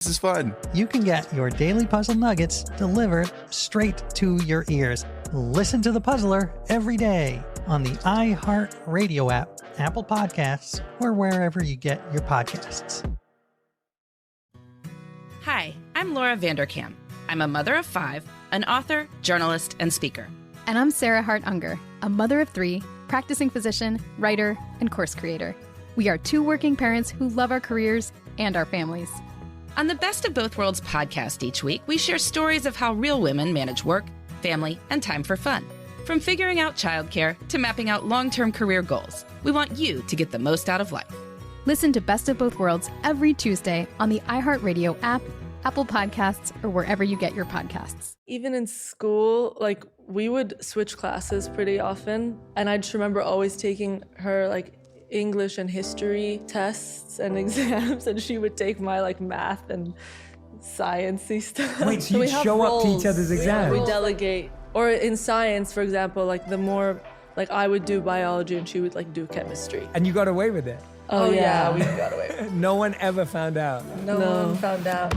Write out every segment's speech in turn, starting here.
This is fun. You can get your daily puzzle nuggets delivered straight to your ears. Listen to The Puzzler every day on the iHeartRadio app, Apple Podcasts, or wherever you get your podcasts. Hi, I'm Laura Vanderkam. I'm a mother of 5, an author, journalist, and speaker. And I'm Sarah Hart Unger, a mother of 3, practicing physician, writer, and course creator. We are 2 working parents who love our careers and our families. On the Best of Both Worlds podcast each week, we share stories of how real women manage work, family, and time for fun. From figuring out childcare to mapping out long-term career goals, we want you to get the most out of life. Listen to Best of Both Worlds every Tuesday on the iHeartRadio app, Apple Podcasts, or wherever you get your podcasts. Even in school, like, we would switch classes pretty often, and I just remember always taking her, like, English and history tests and exams, and she would take my, like, math and science-y stuff. Wait, so you'd show up to each other's exams? We delegate. Or in science, for example, like, the more, like, I would do biology and she would, like, do chemistry. And you got away with it? Oh yeah, we got away with it. No one ever found out? No one found out.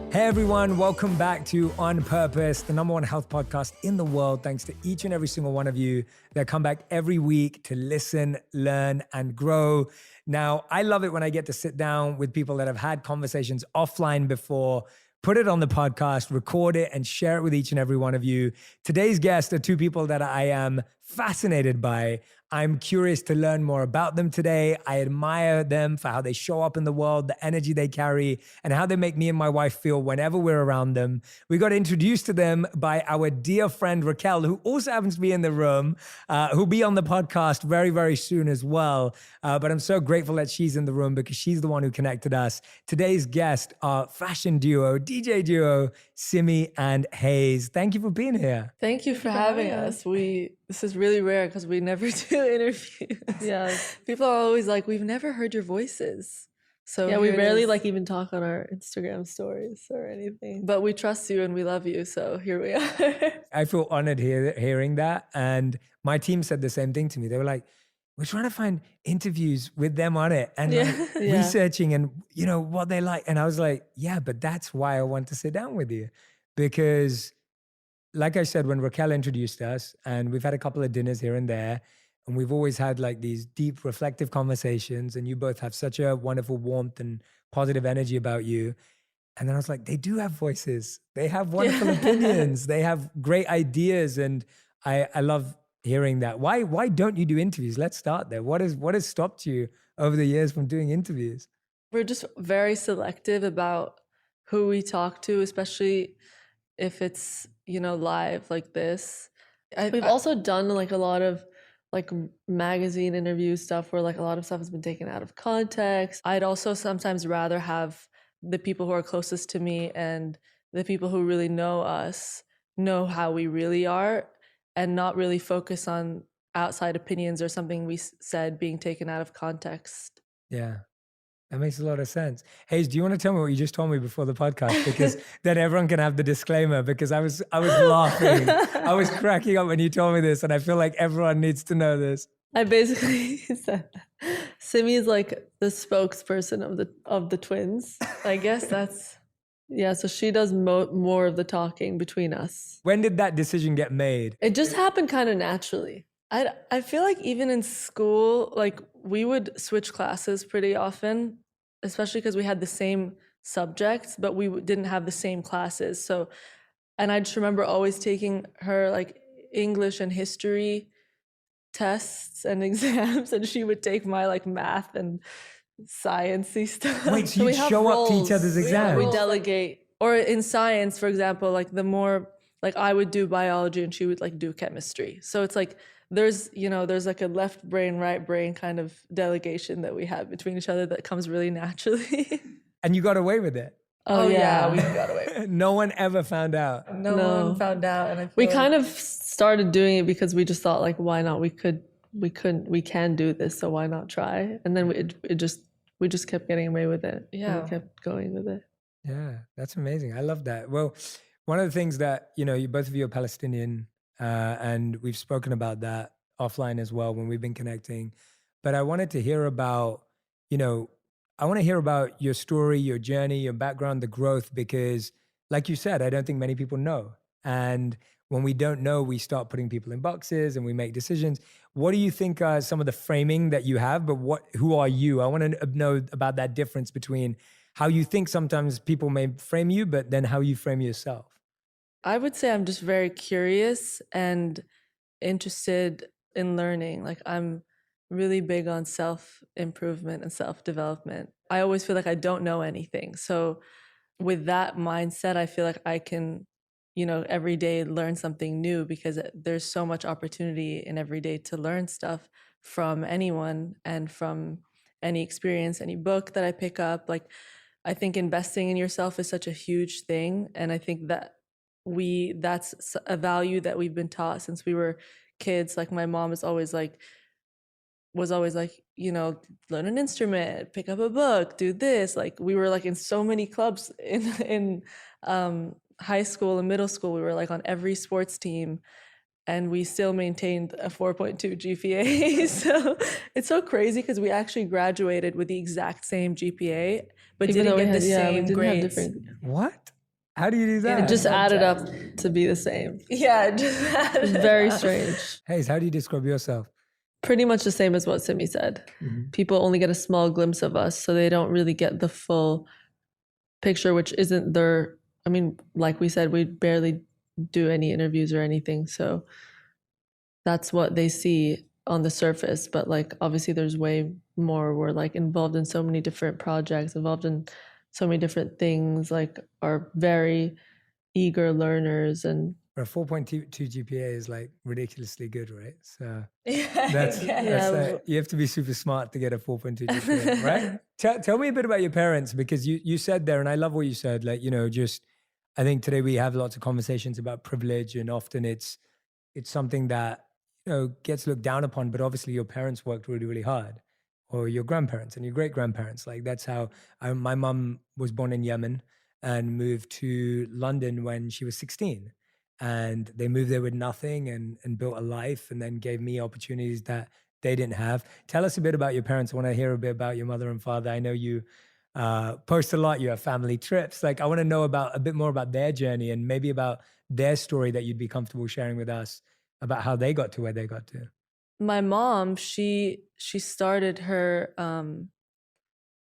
Hey everyone, welcome back to On Purpose, the #1 health podcast in the world. Thanks to each and every single one of you that come back every week to listen, learn, and grow. Now, I love it when I get to sit down with people that have had conversations offline before, put it on the podcast, record it, and share it with each and every one of you. Today's guests are 2 people that I am fascinated by. I'm curious to learn more about them today. I admire them for how they show up in the world, the energy they carry, and how they make me and my wife feel whenever we're around them. We got introduced to them by our dear friend Raquel, who also happens to be in the room, who'll be on the podcast very, very soon as well. But I'm so grateful that she's in the room because she's the one who connected us. Today's guests are fashion duo, DJ duo, Simi and Hayes. Thank you for being here. Thank you for having us. This is really rare because we never do interviews. Yeah. People are always like, we've never heard your voices. So yeah, we rarely like even talk on our Instagram stories or anything. But we trust you and we love you. So here we are. I feel honored hearing that. And my team said the same thing to me. They were like, we're trying to find interviews with them on it and researching and, you know, what they like. And I was like, yeah, but that's why I want to sit down with you. Because like I said, when Raquel introduced us, and we've had a couple of dinners here and there, and we've always had like these deep reflective conversations, and you both have such a wonderful warmth and positive energy about you. And then I was like, they do have voices. They have wonderful opinions. They have great ideas. And I love hearing that. Why don't you do interviews? Let's start there. What has stopped you over the years from doing interviews? We're just very selective about who we talk to, especially if it's, you know, live like this. We've also done like a lot of like magazine interview stuff where like a lot of stuff has been taken out of context. I'd also sometimes rather have the people who are closest to me and the people who really know us know how we really are and not really focus on outside opinions or something we said being taken out of context. Yeah. That makes a lot of sense. Hayes, do you want to tell me what you just told me before the podcast? Because then everyone can have the disclaimer, because I was laughing. I was cracking up when you told me this, and I feel like everyone needs to know this. I basically said Simi is like the spokesperson of the twins. I guess that's, yeah, so she does more of the talking between us. When did that decision get made? It just happened kind of naturally. I feel like even in school, like, we would switch classes pretty often, especially because we had the same subjects, but we didn't have the same classes. So, and I just remember always taking her, like, English and history tests and exams, and she would take my, like, math and science-y stuff. Wait, so you'd show up to each other's exams? We delegate. Or in science, for example, like, the more, like, I would do biology and she would, like, do chemistry. So it's like, there's like a left brain, right brain kind of delegation that we have between each other that comes really naturally. And you got away with it? Oh yeah, we got away with it. No one ever found out? No one found out. And we kind of started doing it because we just thought, like, why not? We can do this, so why not try? And then we just kept getting away with it. Yeah. And we kept going with it. Yeah, that's amazing. I love that. Well, one of the things that, you both of you are Palestinian, and we've spoken about that offline as well when we've been connecting. but I wanted to hear about, I want to hear about your story, your journey, your background, the growth, because like you said, I don't think many people know. And when we don't know, we start putting people in boxes and we make decisions. What do you think are some of the framing that you have, but who are you? I want to know about that difference between how you think sometimes people may frame you, but then how you frame yourself. I would say I'm just very curious and interested in learning. Like I'm really big on self-improvement and self-development. I always feel like I don't know anything. So with that mindset, I feel like I can, every day learn something new, because there's so much opportunity in every day to learn stuff from anyone and from any experience, any book that I pick up. Like, I think investing in yourself is such a huge thing. And I think that that's a value that we've been taught since we were kids. Like my mom was always like, learn an instrument, pick up a book, do this. Like we were like in so many clubs in high school and middle school. We were like on every sports team, and we still maintained a 4.2 GPA. So it's so crazy because we actually graduated with the exact same GPA, but didn't get the same grades. What? How do you do that? It just added up to be the same. Yeah, it just added up. Very strange. Hayes, how do you describe yourself? Pretty much the same as what Simi said. Mm-hmm. People only get a small glimpse of us, so they don't really get the full picture, which isn't their, like we said, we barely do any interviews or anything. So that's what they see on the surface. But like, obviously there's way more. We're like involved in so many different projects, involved in so many different things, like are very eager learners. And a 4.2 GPA is like ridiculously good, right? So that's like, you have to be super smart to get a 4.2 GPA, right? Tell me a bit about your parents, because you said there, and I love what you said, like, I think today we have lots of conversations about privilege, and often it's something that, gets looked down upon, but obviously your parents worked really, really hard, or your grandparents and your great grandparents. Like that's how my mom was born in Yemen and moved to London when she was 16. And they moved there with nothing and built a life, and then gave me opportunities that they didn't have. Tell us a bit about your parents. I want to hear a bit about your mother and father. I know you post a lot, you have family trips. Like I want to know a bit more about their journey, and maybe about their story that you'd be comfortable sharing with us about how they got to where they got to. My mom, she started her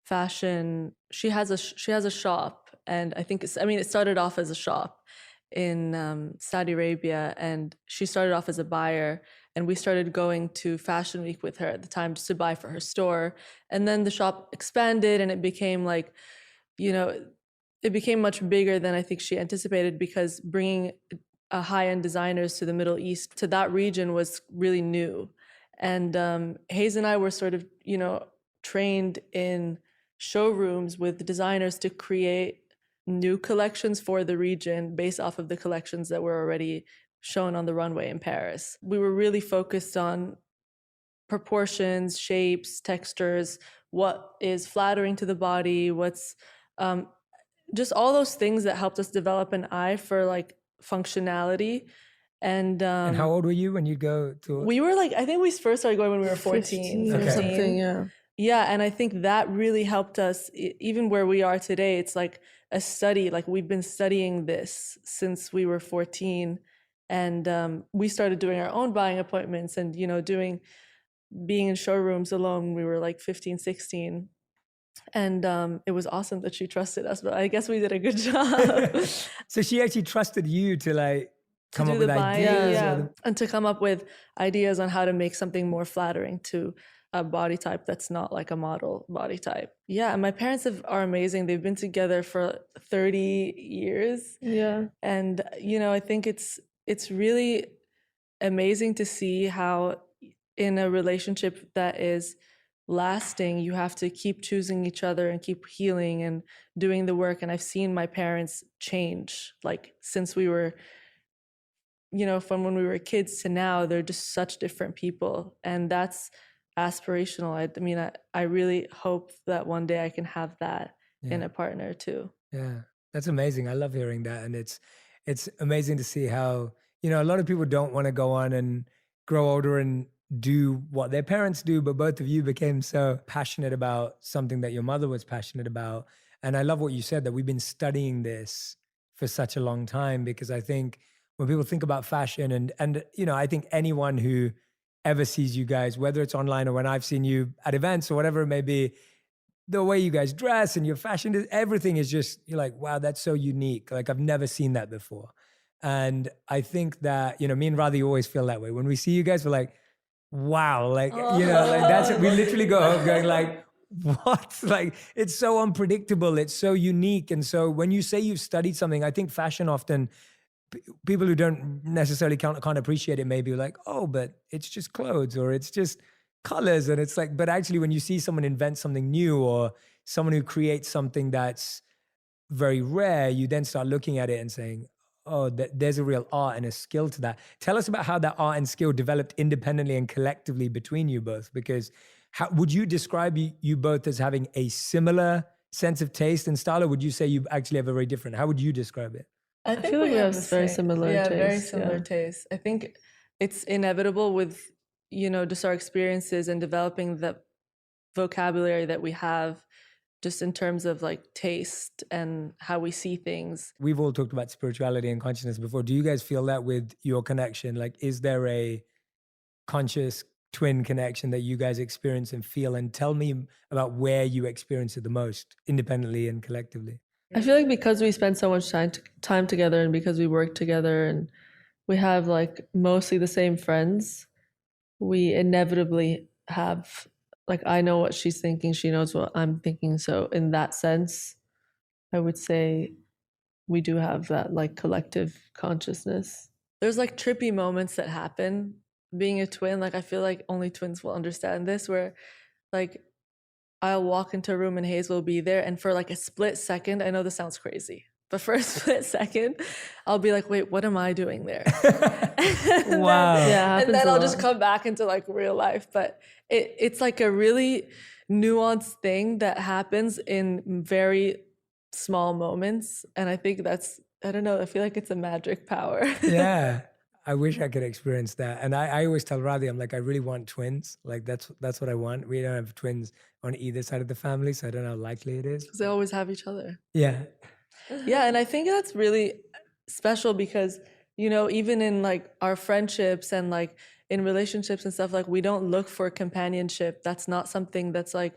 fashion. She has a shop, and I think it started off as a shop in Saudi Arabia, and she started off as a buyer, and we started going to Fashion Week with her at the time just to buy for her store. And then the shop expanded, and it became like, it became much bigger than I think she anticipated, because bringing high-end designers to the Middle East, to that region, was really new. And Hayes and I were sort of, trained in showrooms with designers to create new collections for the region based off of the collections that were already shown on the runway in Paris. We were really focused on proportions, shapes, textures, what is flattering to the body, what's just all those things that helped us develop an eye for like functionality. And how old were you when you go to? We were like, I think we first started going when we were 14, 15. Something, yeah. Yeah, and I think that really helped us, even where we are today. It's like a study, like we've been studying this since we were 14. And we started doing our own buying appointments and, being in showrooms alone when we were like 15, 16. And it was awesome that she trusted us, but I guess we did a good job. So she actually trusted you to like come up with ideas? And to come up with ideas on how to make something more flattering to a body type that's not like a model body type. Yeah, and my parents are amazing. They've been together for 30 years. Yeah. And, I think it's really amazing to see how in a relationship that is lasting, you have to keep choosing each other and keep healing and doing the work. And I've seen my parents change, like since we were, from when we were kids to now, they're just such different people. And that's aspirational. I really hope that one day I can have that in a partner too. Yeah, that's amazing. I love hearing that. And it's amazing to see how, a lot of people don't want to go on and grow older and do what their parents do, but both of you became so passionate about something that your mother was passionate about. And I love what you said, that we've been studying this for such a long time, because I think when people think about fashion and you know, I think anyone who ever sees you guys, whether it's online or when I've seen you at events or whatever it may be, the way you guys dress and your fashion, everything is just, you're like, wow, that's so unique. Like I've never seen that before. And I think that, you know, me and Radhi always feel that way. When we see you guys, we're like, wow, like, you know, like that's it. We literally go home going like, what? Like, it's so unpredictable. It's so unique. And so when you say you've studied something, I think fashion often, people who don't necessarily can't appreciate it maybe like, oh, but it's just clothes or it's just colors. And it's like, but actually when you see someone invent something new or someone who creates something that's very rare, you then start looking at it and saying, oh, there's a real art and a skill to that. Tell us about how that art and skill developed independently and collectively between you both, because how would you describe you both as having a similar sense of taste and style, or would you say you actually have a very different? How would you describe it? I feel like we have very similar taste. Very similar taste. I think it's inevitable with, you know, just our experiences and developing the vocabulary that we have just in terms of like taste and how we see things. We've all talked about spirituality and consciousness before. Do you guys feel that with your connection? Like, is there a conscious twin connection that you guys experience and feel? And tell me about where you experience it the most, independently and collectively. I feel like because we spend so much time together and because we work together and we have like mostly the same friends, we inevitably have, like, I know what she's thinking, she knows what I'm thinking. So in that sense, I would say we do have that like collective consciousness. There's like trippy moments that happen being a twin. Like I feel like only twins will understand this, where like I'll walk into a room and Hayes will be there, and for like a split second, I know this sounds crazy, but for a split second, I'll be like, wait, what am I doing there? Wow. And then I'll just come back into like real life. But it's like a really nuanced thing that happens in very small moments. And I think that's, I don't know, I feel like it's a magic power. Yeah. I wish I could experience that. And I always tell Radhi, I'm like, I really want twins. Like that's what I want. We don't have twins on either side of the family, so I don't know how likely it is. Because they always have each other. Yeah. Yeah, and I think that's really special because, you know, even in like our friendships and like in relationships and stuff, like we don't look for companionship. That's not something that's like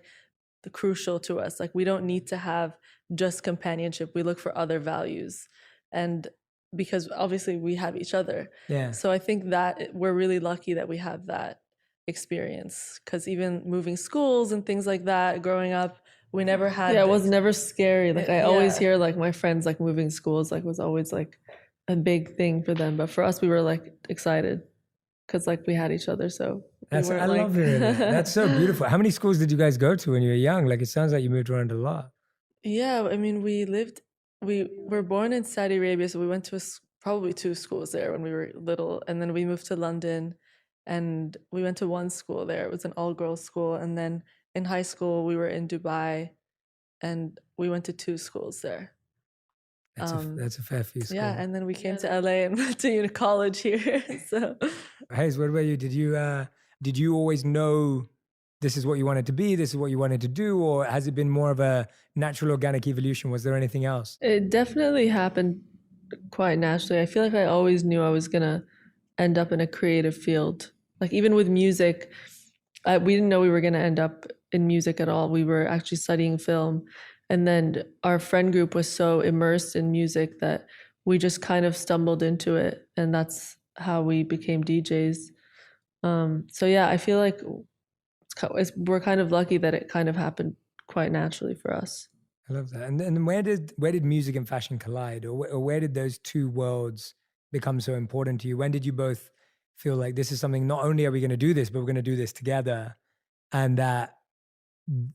crucial to us. Like we don't need to have just companionship. We look for other values. And because obviously we have each other. Yeah. So I think that we're really lucky that we have that experience, because even moving schools and things like that, growing up, we never had. Yeah, it was never scary. Like I always hear like my friends like moving schools like was always like a big thing for them, but for us we were like excited because like we had each other. So I love hearing that. That's so beautiful. How many schools did you guys go to when you were young? Like it sounds like you moved around a lot. Yeah, I mean we were born in Saudi Arabia, so we went to probably 2 schools there when we were little, and then we moved to London and we went to one school there. It was an all-girls school, and then in high school we were in Dubai and we went to 2 schools there. That's a fair few schools. Yeah, and then we came to LA and went to college here. So Hayes, what about you? Did you always know this is what you wanted to be, this is what you wanted to do, or has it been more of a natural organic evolution? Was there anything else? It definitely happened quite naturally. I feel like I always knew I was gonna end up in a creative field. Like even with music, we didn't know we were gonna end up in music at all. We were actually studying film, and then our friend group was so immersed in music that we just kind of stumbled into it, and that's how we became DJs. So yeah, I feel like we're kind of lucky that it kind of happened quite naturally for us. I love that. And then where did music and fashion collide, or where did those two worlds become so important to you? When did you both feel like this is something, not only are we going to do this, but we're going to do this together? And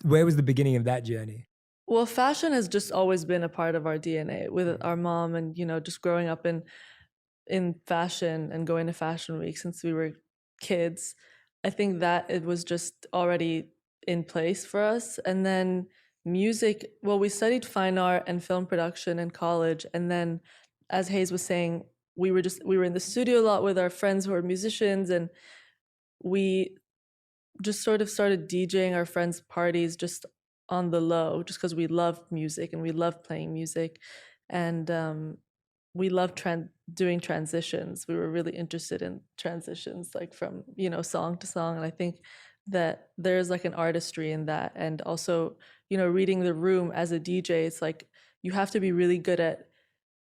where was the beginning of that journey? Well, fashion has just always been a part of our DNA with our mom, and just growing up in fashion and going to fashion week since we were kids. I think that it was just already in place for us. And then music, well, we studied fine art and film production in college. And then, as Hayes was saying, we were in the studio a lot with our friends who are musicians, and we just sort of started DJing our friends' parties just on the low, just because we love music and we love playing music, and we love doing transitions. We were really interested in transitions, like from song to song, and I think that there's like an artistry in that, and also reading the room as a DJ. It's like you have to be really good at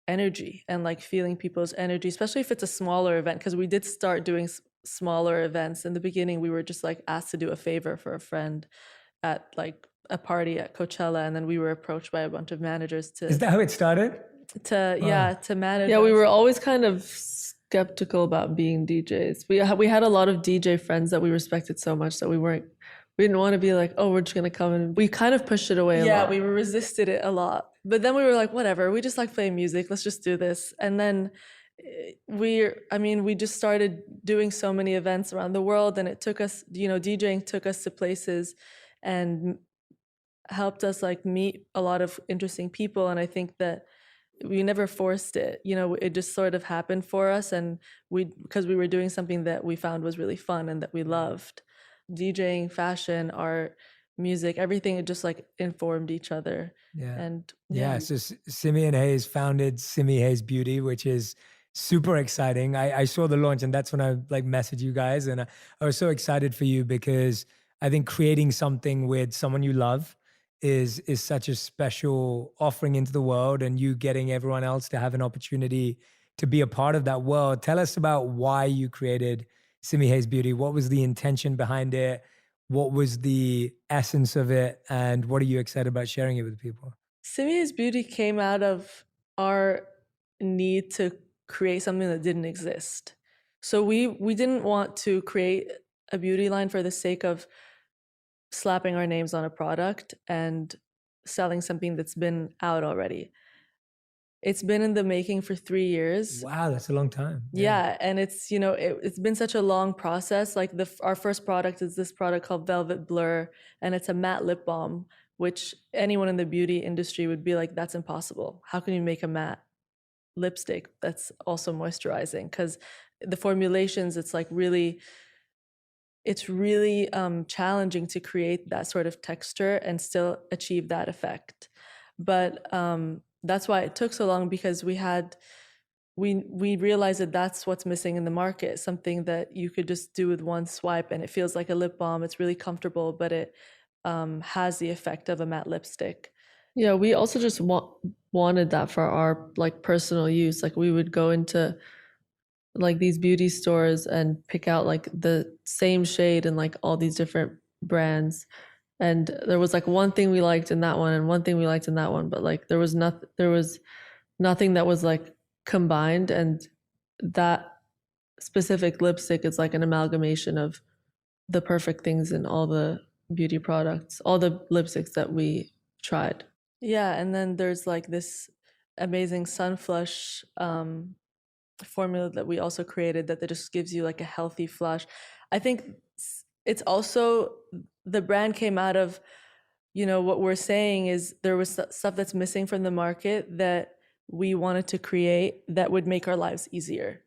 energy and like feeling people's energy, especially if it's a smaller event, because we did start doing smaller events. In the beginning, we were just like asked to do a favor for a friend at like a party at Coachella, and then we were approached by a bunch of managers Is that how it started? to manage. Yeah, we us. were always kind of skeptical about being DJs. We had a lot of DJ friends that we respected so much that we didn't want to be like, oh, we're just gonna come in. We kind of pushed it away a lot. We resisted it a lot, but then we were like, whatever, we just like playing music, let's just do this. And then we just started doing so many events around the world, and it took us, DJing took us to places and helped us like meet a lot of interesting people. And I think that we never forced it, it just sort of happened for us, and because we were doing something that we found was really fun and that we loved. DJing, fashion, art, music, everything, it just like informed each other. Yeah. And So Simeon Hayes founded Simi Hayes Beauty, which is super exciting. I saw the launch, and that's when I like messaged you guys, and I was so excited for you, because I think creating something with someone you love is such a special offering into the world, and you getting everyone else to have an opportunity to be a part of that world. Tell us about why you created Simi Hayes Beauty. What was the intention behind it? What was the essence of it? And what are you excited about sharing it with people? Simi Hayes Beauty came out of our need to create something that didn't exist. So we didn't want to create a beauty line for the sake of slapping our names on a product and selling something that's been out already. It's been in the making for 3 years. Wow, that's a long time. Yeah, and it's it's been such a long process. Like our first product is this product called Velvet Blur, and it's a matte lip balm, which anyone in the beauty industry would be like, that's impossible. How can you make a matte lipstick that's also moisturizing? Because the formulations, it's really challenging to create that sort of texture and still achieve that effect. But that's why it took so long, because we realized that that's what's missing in the market, something that you could just do with one swipe and it feels like a lip balm. It's really comfortable, but it has the effect of a matte lipstick. Yeah, we also just wanted that for our like personal use. Like we would go into like these beauty stores and pick out like the same shade and like all these different brands, and there was like one thing we liked in that one and one thing we liked in that one, but like there was nothing that was like combined, and that specific lipstick is like an amalgamation of the perfect things in all the beauty products, all the lipsticks that we tried. Yeah, and then there's like this amazing Sunflush formula that we also created that just gives you like a healthy flush. I think it's also, the brand came out of, what we're saying is there was stuff that's missing from the market that we wanted to create that would make our lives easier.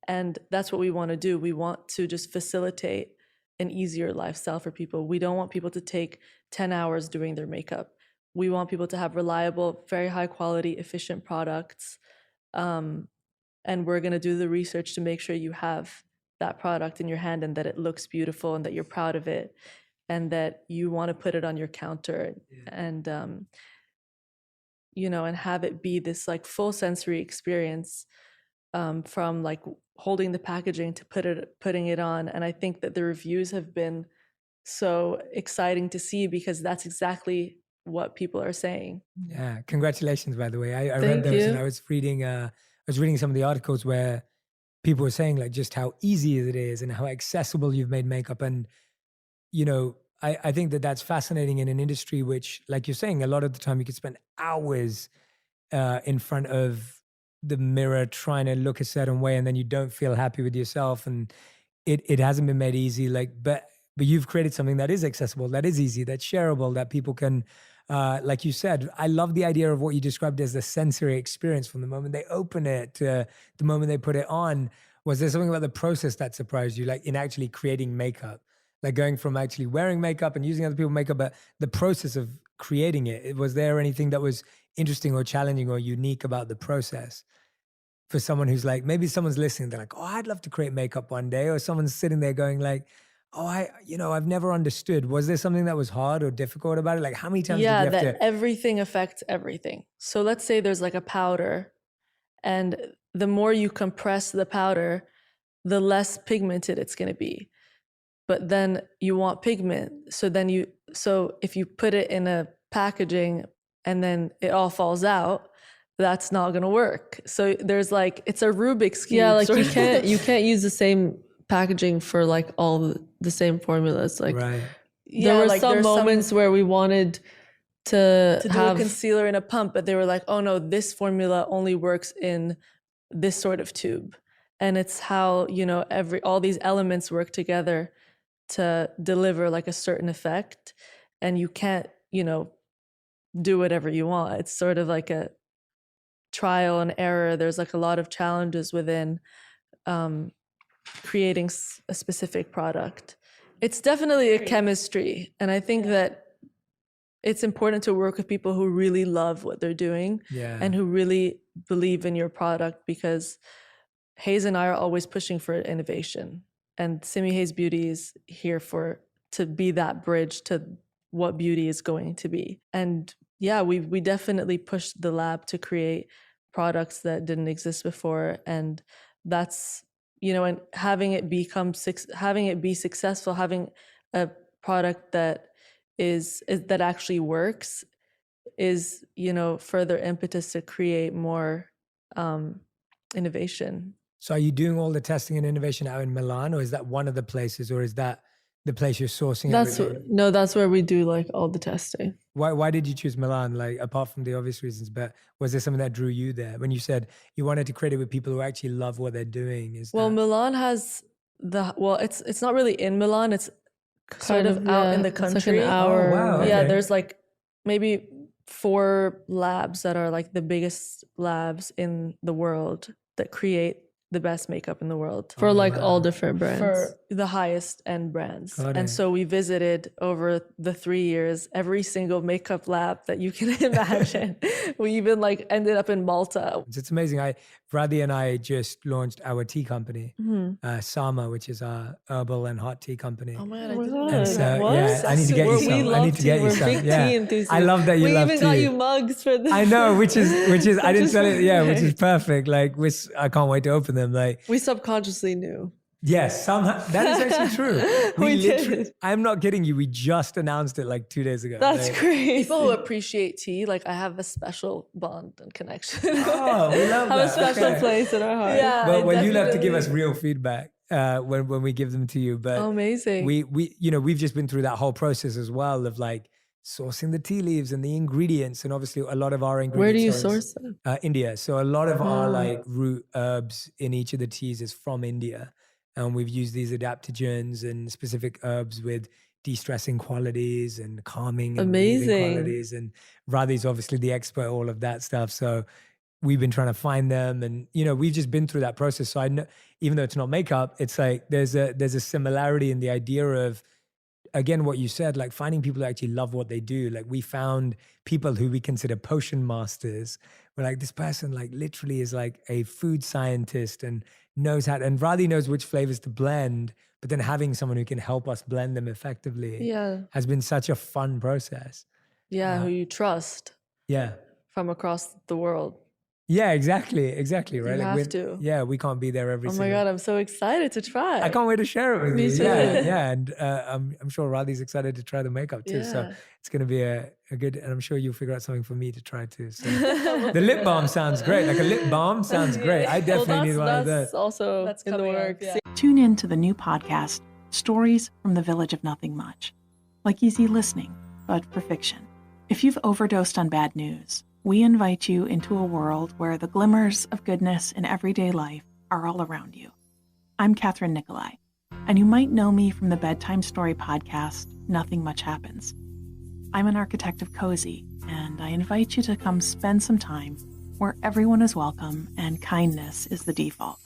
And that's what we want to do. We want to just facilitate an easier lifestyle for people. We don't want people to take 10 hours doing their makeup. We want people to have reliable, very high quality, efficient products. And we're going to do the research to make sure you have that product in your hand and that it looks beautiful and that you're proud of it and that you want to put it on your counter and and have it be this like full sensory experience, from like holding the packaging to putting it on. And I think that the reviews have been so exciting to see, because that's exactly what people are saying. Yeah, congratulations, by the way. I read those, and I was reading some of the articles where people were saying like just how easy it is and how accessible you've made makeup. And, I think that that's fascinating in an industry which, like you're saying, a lot of the time you could spend hours in front of the mirror trying to look a certain way, and then you don't feel happy with yourself, and it hasn't been made easy. But you've created something that is accessible, that is easy, that's shareable, that people can, like you said. I love the idea of what you described as the sensory experience from the moment they open it to the moment they put it on. Was there something about the process that surprised you, like in actually creating makeup? Like going from actually wearing makeup and using other people's makeup, but the process of creating it, was there anything that was interesting or challenging or unique about the process for someone who's like, maybe someone's listening, they're like, oh, I'd love to create makeup one day, or someone's sitting there going like, oh, I've never understood. Was there something that was hard or difficult about it? Like how many times did you have that to? everything affects everything. So let's say there's like a powder, and the more you compress the powder, the less pigmented it's going to be. But then you want pigment. So if you put it in a packaging and then it all falls out, that's not going to work. So there's like, it's a Rubik's Cube. Yeah, like sort you of. can't use the same packaging for like all the same formulas. Like Right. there were like some there's moments where we wanted to do have a concealer in a pump, but they were like, oh no, this formula only works in this sort of tube. And it's how, all these elements work together to deliver like a certain effect. And you can't, do whatever you want. It's sort of like a trial and error. There's like a lot of challenges within creating a specific product. It's definitely a chemistry. And I think that it's important to work with people who really love what they're doing and who really believe in your product, because Hayes and I are always pushing for innovation, and Simi Hayes Beauty is here to be that bridge to what beauty is going to be. And yeah, we definitely pushed the lab to create products that didn't exist before, and that's and having it be successful, having a product that that actually works is further impetus to create more innovation. So are you doing all the testing and innovation out in Milan, or is that one of the places, or is that the place you're sourcing everything? That's where we do like all the testing. Why did you choose Milan? Like apart from the obvious reasons, but was there something that drew you there when you said you wanted to create it with people who actually love what they're doing? Milan has it's not really in Milan, it's sort of out in the country. It's like an hour. Oh, wow, Yeah, okay. there's like maybe 4 labs that are like the biggest labs in the world that create the best makeup in the world For like all different brands. for the highest end brands. Got And it. so we visited over the 3 years every single makeup lab that you can imagine. We even like ended up in Malta. It's amazing. Radhi and I just launched our tea company, Sama, which is our herbal and hot tea company. Oh my God, I Oh my didn't God. know And so, that. yeah, I need to get you We some. I love need to tea. get you We're some. big Yeah. tea enthusiasts. I love that you we love even got tea. you mugs for this. I know, which is I didn't is tell so it. Yeah, which is nice. perfect. Like, I can't wait to open them. Like, We subconsciously knew. yes, somehow that is actually true. We literally, did. I'm not kidding you. We just announced it like 2 days ago. That's Like, crazy. People who appreciate tea, like I have a special bond and connection. Oh, we love Have a that. special Okay. place in our heart. Yeah. But I well, you'll have to give us definitely- real feedback when we give them to you. But Amazing. we we've just been through that whole process as well of like sourcing the tea leaves and the ingredients, and obviously a lot of our ingredients. Where do you are in- source them? India. So a lot of our Ah. like root herbs in each of the teas is from India, and we've used these adaptogens and specific herbs with de-stressing qualities and calming and relieving Amazing. qualities. And Radhi's obviously the expert at all of that stuff. So we've been trying to find them, and we've just been through that process. So I know, even though it's not makeup, it's like there's a similarity in the idea of, again, what you said, like finding people who actually love what they do. Like we found people who we consider potion masters. We're like, this person like literally is like a food scientist and knows how, and Radhi knows which flavors to blend, but then having someone who can help us blend them effectively yeah. has been such a fun process. Yeah. Who you trust Yeah. from across the world. Yeah, exactly, right? You have we're- to. Yeah, we can't be there every Oh my single. God, I'm so excited to try. I can't wait to share it with Me you. too. Yeah, and I'm sure Radhi's excited to try the makeup too. So Yeah. it's going to be a good, and I'm sure you'll figure out something for me to try too. So the lip balm sounds great. Like a lip balm sounds great. I definitely need one of those. That's also That's in the coming up, works. yeah. Tune in to the new podcast, Stories from the Village of Nothing Much. Like easy listening, but for fiction. If you've overdosed on bad news, we invite you into a world where the glimmers of goodness in everyday life are all around you. I'm Catherine Nicolai, and you might know me from the bedtime story podcast, Nothing Much Happens. I'm an architect of cozy, and I invite you to come spend some time where everyone is welcome and kindness is the default.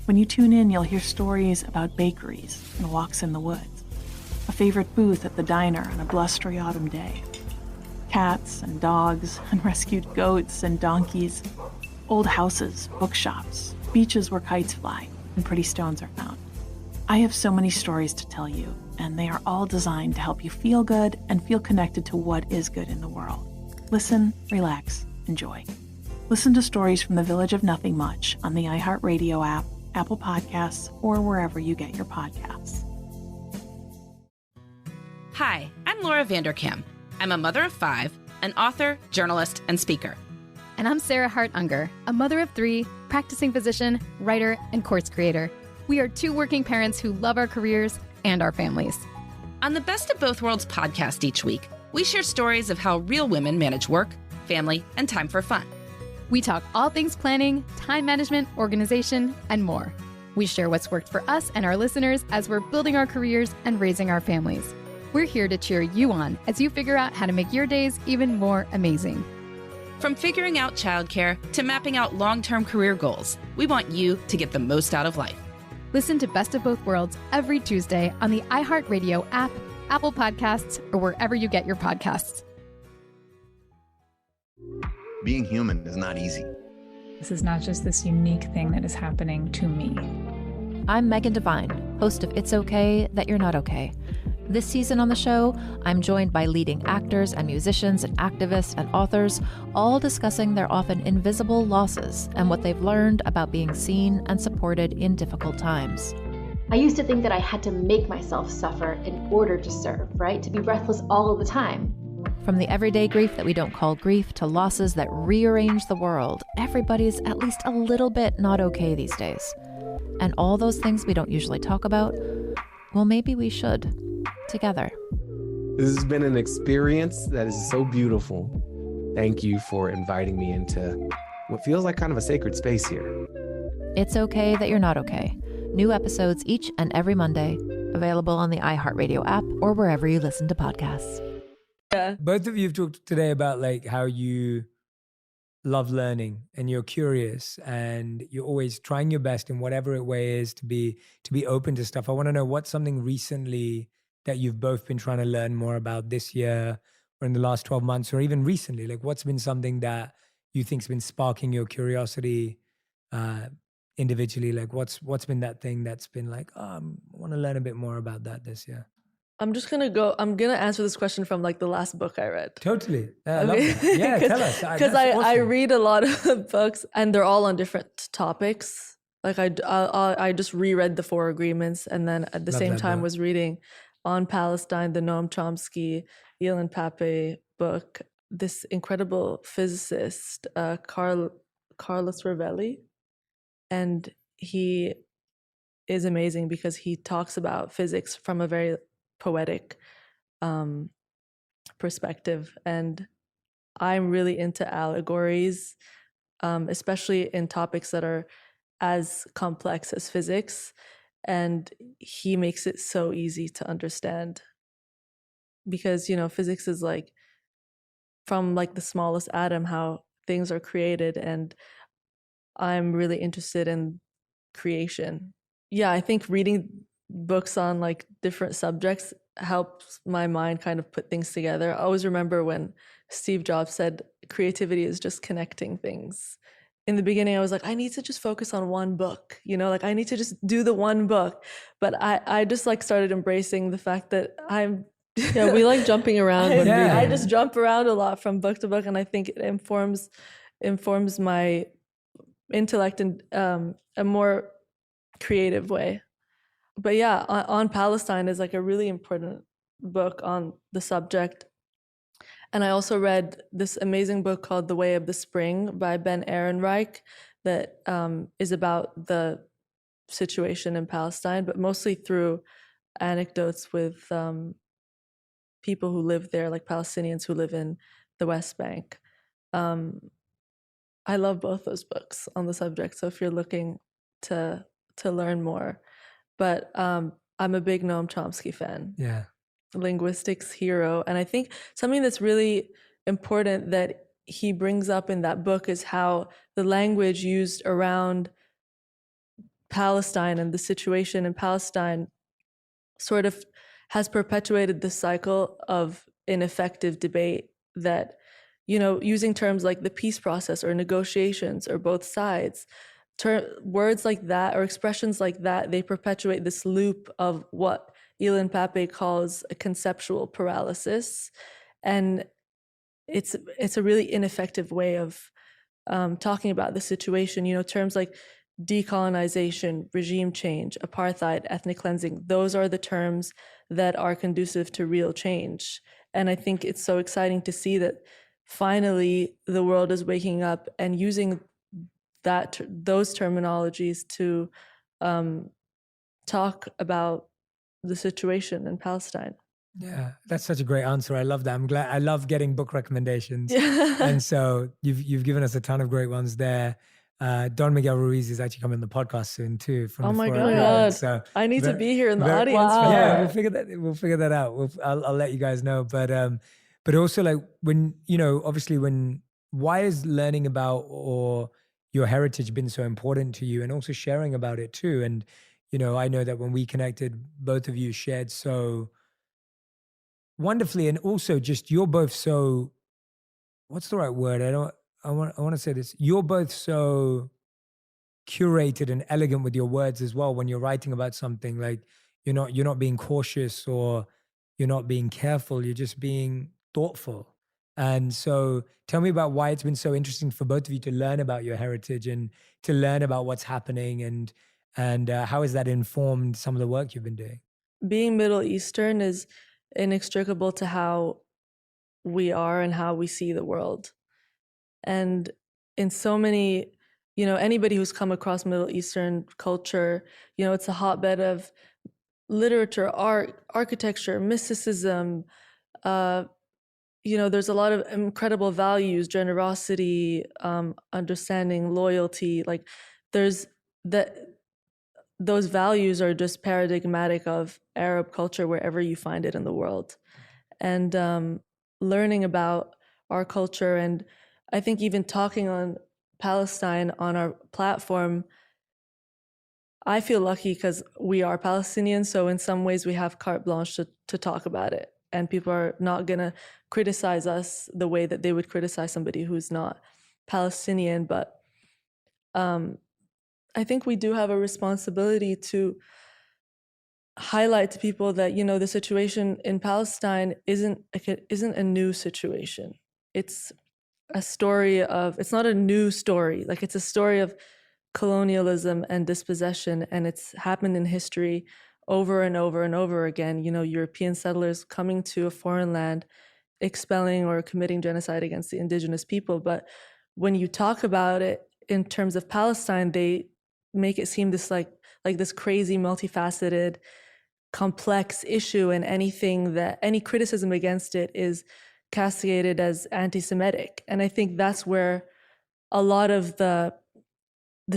When you tune in, you'll hear stories about bakeries and walks in the woods, a favorite booth at the diner on a blustery autumn day, cats and dogs and rescued goats and donkeys, old houses, bookshops, beaches where kites fly and pretty stones are found. I have so many stories to tell you, and they are all designed to help you feel good and feel connected to what is good in the world. Listen, relax, enjoy. Listen to Stories from the Village of Nothing Much on the iHeartRadio app, Apple Podcasts, or wherever you get your podcasts. Hi, I'm Laura Vanderkam. I'm a mother of 5, an author, journalist, and speaker. And I'm Sarah Hart Unger, a mother of 3, practicing physician, writer, and course creator. We are 2 working parents who love our careers and our families. On the Best of Both Worlds podcast each week, we share stories of how real women manage work, family, and time for fun. We talk all things planning, time management, organization, and more. We share what's worked for us and our listeners as we're building our careers and raising our families. We're here to cheer you on as you figure out how to make your days even more amazing. From figuring out childcare to mapping out long-term career goals, we want you to get the most out of life. Listen to Best of Both Worlds every Tuesday on the iHeartRadio app, Apple Podcasts, or wherever you get your podcasts. Being human is not easy. This is not just this unique thing that is happening to me. I'm Megan Devine, host of It's Okay That You're Not Okay. This season on the show, I'm joined by leading actors and musicians and activists and authors, all discussing their often invisible losses and what they've learned about being seen and supported in difficult times. I used to think that I had to make myself suffer in order to serve, right? To be breathless all of the time. From the everyday grief that we don't call grief to losses that rearrange the world, everybody's at least a little bit not okay these days. And all those things we don't usually talk about, well, maybe we should. Together. This has been an experience that is so beautiful. Thank you for inviting me into what feels like kind of a sacred space here. It's Okay That You're Not Okay. New episodes each and every Monday. Available on the iHeartRadio app or wherever you listen to podcasts. Yeah. Both of you have talked today about like how you love learning and you're curious and you're always trying your best in whatever way is to be open to stuff. I want to know what's something recently that you've both been trying to learn more about this year or in the last 12 months or even recently. Like what's been something that you think's been sparking your curiosity individually? Like what's been that thing that's been like, oh, I want to learn a bit more about that this year? I'm gonna answer this question from like the last book I read. Totally. I love that. Yeah, tell us. Because I read a lot of books and they're all on different topics. Like I just reread the 4 Agreements and then at the same time was reading On Palestine, the Noam Chomsky, Elin Pape book. This incredible physicist, Carlos Rovelli, and he is amazing because he talks about physics from a very poetic perspective, and I'm really into allegories, especially in topics that are as complex as physics, and he makes it so easy to understand because physics is like from like the smallest atom how things are created, and I'm really interested in creation. Yeah, I think reading books on like different subjects helps my mind kind of put things together. I always remember when Steve Jobs said creativity is just connecting things. In the beginning, I was like, I need to just focus on one book, like I need to just do the one book. But I just like started embracing the fact that yeah, we like jumping around. I just jump around a lot from book to book, and I think it informs my intellect in a more creative way. But yeah, On Palestine is like a really important book on the subject. And I also read this amazing book called The Way of the Spring by Ben Ehrenreich that is about the situation in Palestine, but mostly through anecdotes with people who live there, like Palestinians who live in the West Bank. I love both those books on the subject. So if you're looking to learn more, but I'm a big Noam Chomsky fan. Yeah. Linguistics hero. And I think something that's really important that he brings up in that book is how the language used around Palestine and the situation in Palestine sort of has perpetuated the cycle of ineffective debate that, using terms like the peace process or negotiations or both sides, words like that or expressions like that, they perpetuate this loop of what Ilan Pappé calls a conceptual paralysis. And it's a really ineffective way of talking about the situation. Terms like decolonization, regime change, apartheid, ethnic cleansing, those are the terms that are conducive to real change. And I think it's so exciting to see that finally the world is waking up and using those terminologies to talk about the situation in Palestine. Yeah, that's such a great answer. I love that. I love getting book recommendations. And so you've given us a ton of great ones there. Don Miguel Ruiz is actually coming on the podcast soon too. Oh my God. So I need to be here in the audience. Wow. Yeah, we'll figure that out. I'll let you guys know. But also like when, obviously why is learning about or your heritage been so important to you, and also sharing about it too? And, I know that when we connected, both of you shared so wonderfully, and also just you're both so, what's the right word? I want to say this. You're both so curated and elegant with your words as well when you're writing about something. Like you're not being cautious or you're not being careful. You're just being thoughtful. And so tell me about why it's been so interesting for both of you to learn about your heritage and to learn about what's happening, and how has that informed some of the work you've been doing? Being Middle Eastern is inextricable to how we are and how we see the world. And in so many, anybody who's come across Middle Eastern culture, it's a hotbed of literature, art, architecture, mysticism. There's a lot of incredible values, generosity, understanding, loyalty. Like those values are just paradigmatic of Arab culture wherever you find it in the world. And learning about our culture, and I think even talking on Palestine on our platform, I feel lucky because we are Palestinians. So in some ways we have carte blanche to talk about it. And people are not going to criticize us the way that they would criticize somebody who's not Palestinian. But I think we do have a responsibility to highlight to people that, the situation in Palestine isn't a new situation. It's a story of, it's not a new story. Like it's a story of colonialism and dispossession, and it's happened in history over and over and over again. European settlers coming to a foreign land, expelling or committing genocide against the indigenous people. But when you talk about it in terms of Palestine, they make it seem this like this crazy, multifaceted, complex issue, and any criticism against it is castigated as anti-Semitic. And I think that's where a lot of the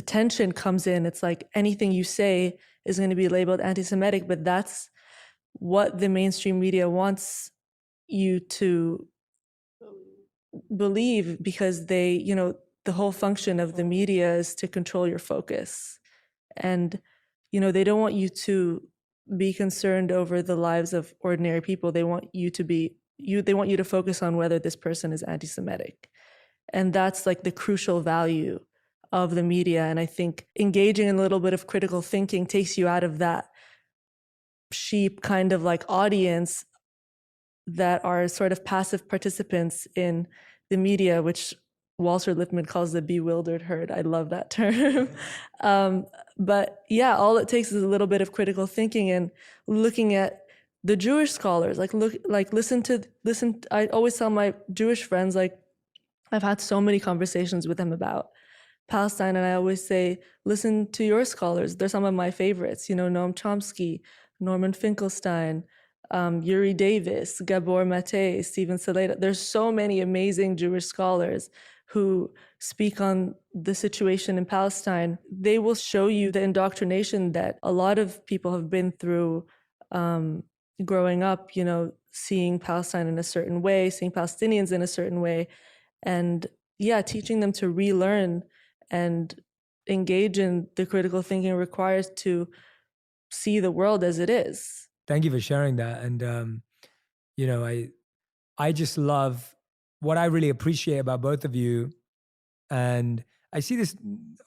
tension comes in. It's like anything you say is going to be labeled anti-Semitic, but that's what the mainstream media wants you to believe, because they, the whole function of the media is to control your focus. And, they don't want you to be concerned over the lives of ordinary people. They want you to focus on whether this person is anti-Semitic. And that's like the crucial value of the media. And I think engaging in a little bit of critical thinking takes you out of that sheep kind of like audience that are sort of passive participants in the media, which Walter Lippmann calls the bewildered herd. I love that term. But yeah, all it takes is a little bit of critical thinking and looking at the Jewish scholars. Listen. I always tell my Jewish friends, I've had so many conversations with them about Palestine, and I always say, listen to your scholars. They're some of my favorites. Noam Chomsky, Norman Finkelstein, Yuri Davis, Gabor Mate, Stephen Saleta. There's so many amazing Jewish scholars who speak on the situation in Palestine. They will show you the indoctrination that a lot of people have been through growing up, seeing Palestine in a certain way, seeing Palestinians in a certain way, and teaching them to relearn and engage in the critical thinking requires to see the world as it is. Thank you for sharing that. And, you know, I just love what I really appreciate about both of you. And I see this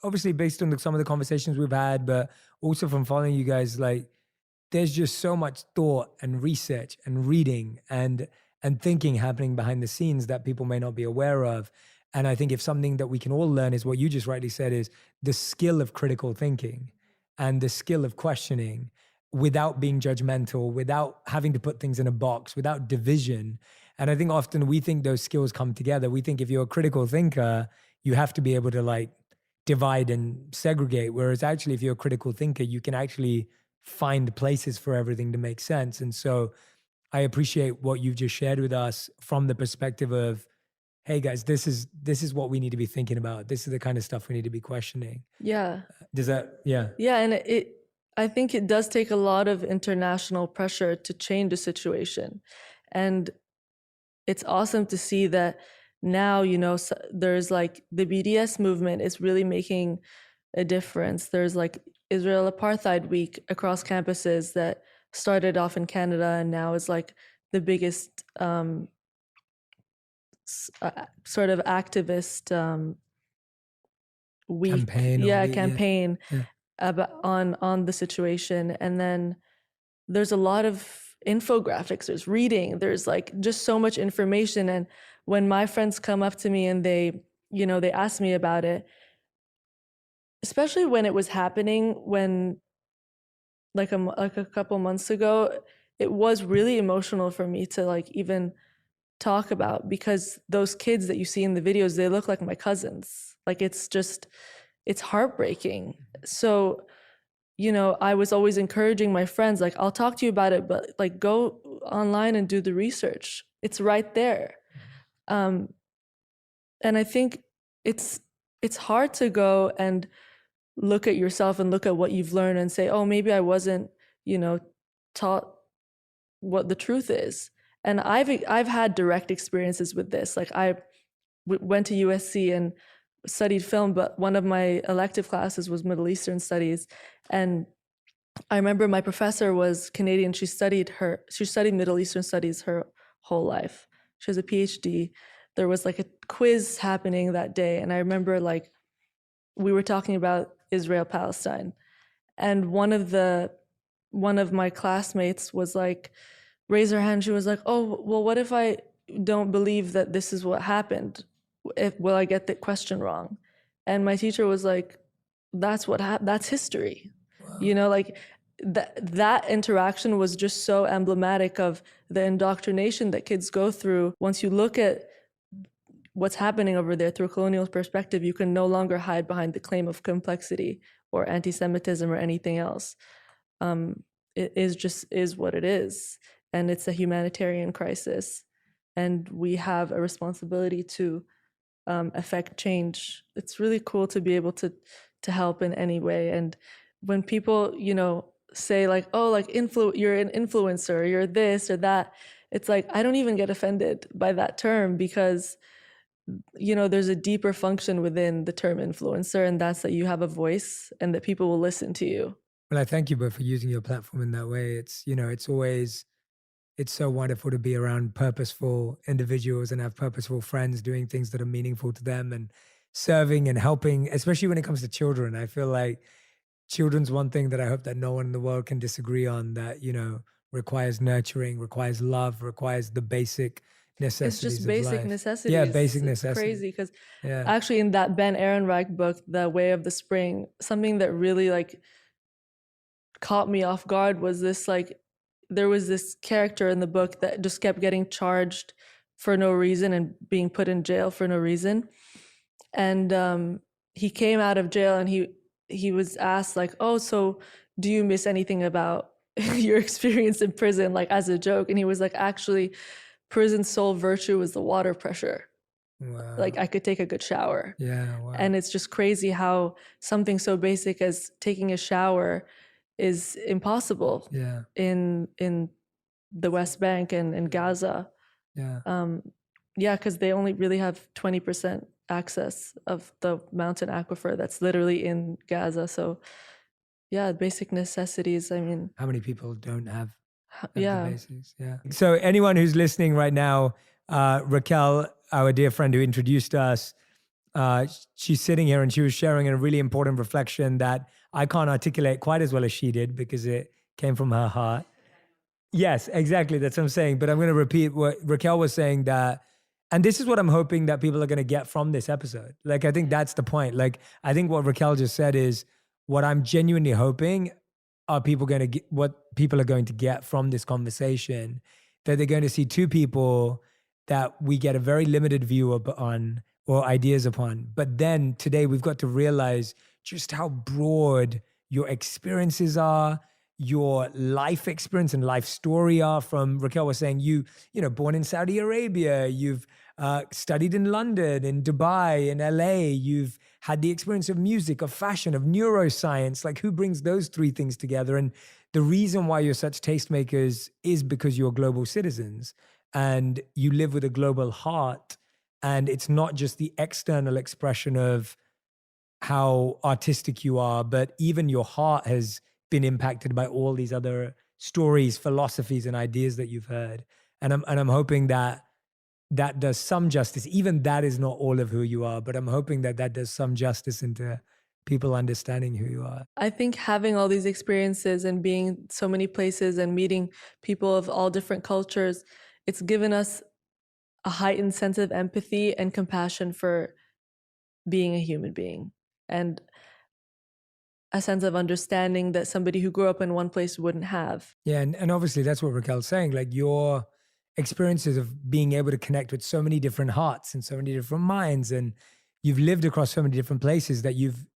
obviously based on some of the conversations we've had, but also from following you guys, like there's just so much thought and research and reading and thinking happening behind the scenes that people may not be aware of. And I think if something that we can all learn is what you just rightly said, is the skill of critical thinking and the skill of questioning without being judgmental, without having to put things in a box, without division. And I think often we think those skills come together. We think if you're a critical thinker, you have to be able to like divide and segregate. Whereas actually, if you're a critical thinker, you can actually find places for everything to make sense. And so I appreciate what you've just shared with us from the perspective of, hey guys, this is what we need to be thinking about. This is the kind of stuff we need to be questioning. Yeah. Does that, yeah. Yeah, and I think it does take a lot of international pressure to change the situation. And it's awesome to see that now, you know, there's like the BDS movement is really making a difference. There's like Israel Apartheid Week across campuses that started off in Canada and now is like the biggest sort of activist week. Campaign. Yeah. About on the situation. And then there's a lot of infographics, there's reading, there's like just so much information. And when my friends come up to me and they ask me about it, especially when it was happening, when like a couple months ago, it was really emotional for me to like even talk about, because those kids that you see in the videos, they look like my cousins. Like it's heartbreaking. So, you know, I was always encouraging my friends, like, I'll talk to you about it, but like go online and do the research. It's right there. And I think it's hard to go and look at yourself and look at what you've learned and say, oh, maybe I wasn't, you know, taught what the truth is. And I've had direct experiences with this. Like I went to USC and studied film, but one of my elective classes was Middle Eastern Studies. And I remember my professor was Canadian. She studied Middle Eastern Studies her whole life. She has a PhD. There was like a quiz happening that day. And I remember like we were talking about Israel, Palestine. And one of my classmates was like, raise her hand. She was like, oh, well, what if I don't believe that this is what happened? Will I get the question wrong? And my teacher was like, that's history. Wow. You know, like that interaction was just so emblematic of the indoctrination that kids go through. Once you look at what's happening over there through a colonial perspective, you can no longer hide behind the claim of complexity or anti-Semitism or anything else. It is what it is. And it's a humanitarian crisis. And we have a responsibility to affect change. It's really cool to be able to help in any way. And when people, you know, say like, oh, like you're an influencer, you're this or that, it's like, I don't even get offended by that term, because, you know, there's a deeper function within the term influencer, and that's that you have a voice and that people will listen to you. Well, I thank you both for using your platform in that way. It's, you know, it's so wonderful to be around purposeful individuals and have purposeful friends doing things that are meaningful to them and serving and helping, especially when it comes to children. I feel like children's one thing that I hope that no one in the world can disagree on, that, you know, requires nurturing, requires love, requires the basic necessities. It's just basic life. necessities. Yeah, basic it's necessities. Crazy, because actually in that Ben Ehrenreich book, The Way of the Spring, something that really like caught me off guard was this, like, there was this character in the book that just kept getting charged for no reason and being put in jail for no reason. And he came out of jail and he was asked like, oh, so do you miss anything about your experience in prison, like as a joke? And he was like, actually, prison's sole virtue was the water pressure. Wow. Like I could take a good shower. Yeah. Wow. And it's just crazy how something so basic as taking a shower is impossible in the West Bank and in Gaza. Yeah. Because they only really have 20% access of the mountain aquifer that's literally in Gaza. So yeah, basic necessities. I mean, How many people don't have the yeah. basics? Yeah. So anyone who's listening right now, Raquel, our dear friend who introduced us, she's sitting here and she was sharing a really important reflection that I can't articulate quite as well as she did because it came from her heart. Yes, exactly. That's what I'm saying. But I'm going to repeat what Raquel was saying, that, and this is what I'm hoping that people are going to get from this episode. Like, I think that's the point. Like, I think what Raquel just said is what I'm genuinely hoping are people going to get, what people are going to get from this conversation, that they're going to see two people that we get a very limited view on or ideas upon. But then today we've got to realize just how broad your experiences are, your life experience and life story are. From Raquel was saying, you know, born in Saudi Arabia, you've studied in London, in Dubai, in LA, you've had the experience of music, of fashion, of neuroscience. Like, who brings those three things together? And the reason why you're such tastemakers is because you're global citizens and you live with a global heart. And it's not just the external expression of how artistic you are, but even your heart has been impacted by all these other stories, philosophies, and ideas that you've heard. And I'm hoping that that does some justice. Even that is not all of who you are, but I'm hoping that that does some justice into people understanding who you are. I think having all these experiences and being so many places and meeting people of all different cultures, it's given us a heightened sense of empathy and compassion for being a human being, and a sense of understanding that somebody who grew up in one place wouldn't have. Yeah, and obviously that's what Raquel's saying. Like, your experiences of being able to connect with so many different hearts and so many different minds, and you've lived across so many different places, that you've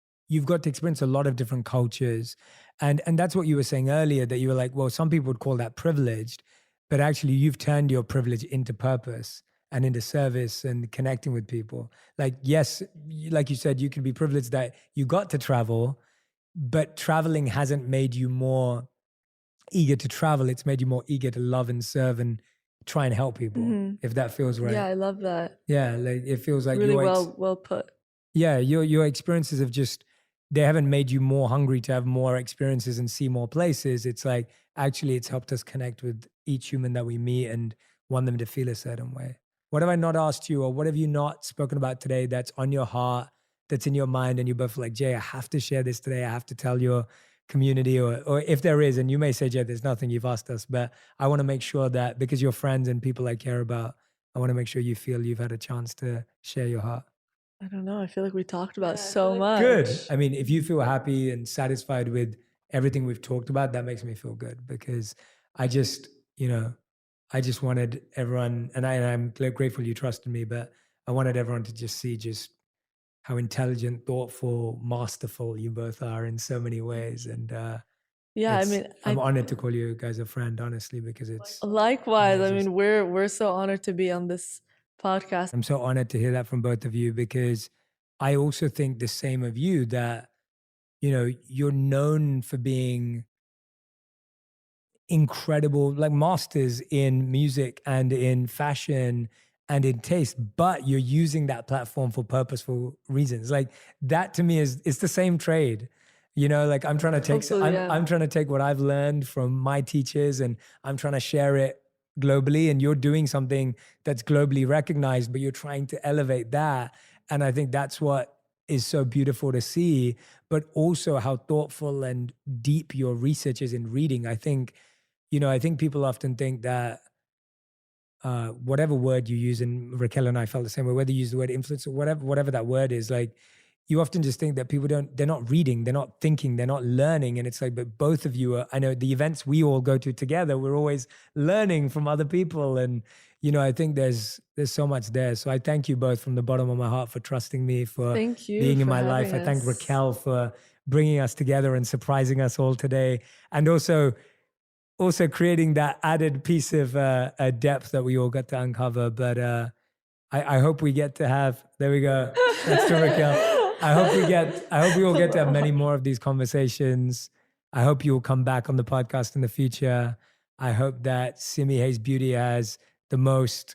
got to experience a lot of different cultures. And that's what you were saying earlier, that you were like, well, some people would call that privileged, but actually you've turned your privilege into purpose and into service and connecting with people. Like, yes, like you said, you can be privileged that you got to travel, but traveling hasn't made you more eager to travel. It's made you more eager to love and serve and try and help people, if that feels right. Yeah, I love that. Yeah, like it feels like really well put. Yeah, your experiences have just, they haven't made you more hungry to have more experiences and see more places. It's like, actually, it's helped us connect with each human that we meet and want them to feel a certain way. What have I not asked you, or what have you not spoken about today that's on your heart, that's in your mind, and you're both like, Jay, I have to share this today. I have to tell your community, or if there is, and you may say, Jay, there's nothing, you've asked us, but I want to make sure that because you're friends and people I care about, I want to make sure you feel you've had a chance to share your heart. I don't know. I feel like we talked about so much. Good. I mean, if you feel happy and satisfied with everything we've talked about, that makes me feel good, because I just, I just wanted everyone, and I'm grateful you trusted me, but I wanted everyone to just see just how intelligent, thoughtful, masterful you both are in so many ways. And yeah, I mean, I'm honored to call you guys a friend, honestly, because it's likewise. I mean, we're so honored to be on this podcast. I'm so honored to hear that from both of you, because I also think the same of you, that, you're known for being incredible, like masters in music and in fashion and in taste, but you're using that platform for purposeful reasons. Like, that to me it's the same trade. Like, I'm trying to take, I'm trying to take what I've learned from my teachers, and I'm trying to share it globally, and you're doing something that's globally recognized, but you're trying to elevate that. And I think that's what is so beautiful to see, but also how thoughtful and deep your research is in reading. I think people often think that whatever word you use, and Raquel and I felt the same way, whether you use the word influence or whatever that word is, like, you often just think that people they're not reading, they're not thinking, they're not learning. And it's like, but both of you are, I know the events we all go to together, we're always learning from other people. And, I think there's so much there. So I thank you both from the bottom of my heart for trusting me, for being in my life. I thank Raquel for bringing us together and surprising us all today. And also creating that added piece of depth that we all got to uncover. But I hope we get to have, there we go. That's to Raquel. I hope we all get to have many more of these conversations. I hope you will come back on the podcast in the future. I hope that Simi Hayes Beauty has the most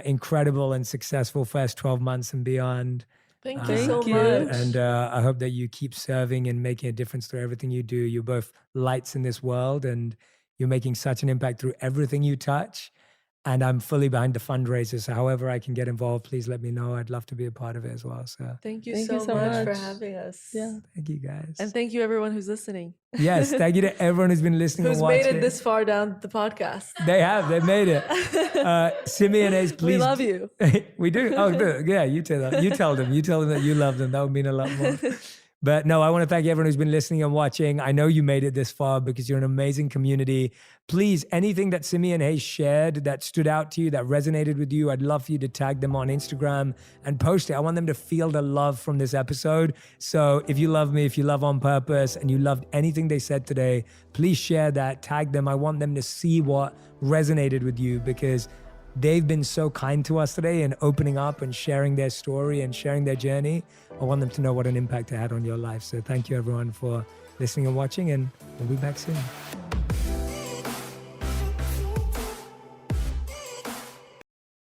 incredible and successful first 12 months and beyond. Thank you so much. And I hope that you keep serving and making a difference through everything you do. You're both lights in this world, and you're making such an impact through everything you touch. And I'm fully behind the fundraiser. So however I can get involved, please let me know. I'd love to be a part of it as well. So thank you so much for having us. Yeah. Thank you guys. And thank you everyone who's listening. Yes, thank you to everyone who's been listening who's and watching. made it this far down the podcast. They've made it. Simi and Ace, please. We love you. We do. Oh, good. Yeah, you tell them. You tell them that you love them. That would mean a lot more. But no, I want to thank everyone who's been listening and watching. I know you made it this far because you're an amazing community. Please, anything that Simi and Hayes shared that stood out to you, that resonated with you, I'd love for you to tag them on Instagram and post it. I want them to feel the love from this episode. So if you love me, if you love On Purpose, and you loved anything they said today, please share that, tag them. I want them to see what resonated with you, because they've been so kind to us today and opening up and sharing their story and sharing their journey. I want them to know what an impact it had on your life. So thank you everyone for listening and watching, and we'll be back soon.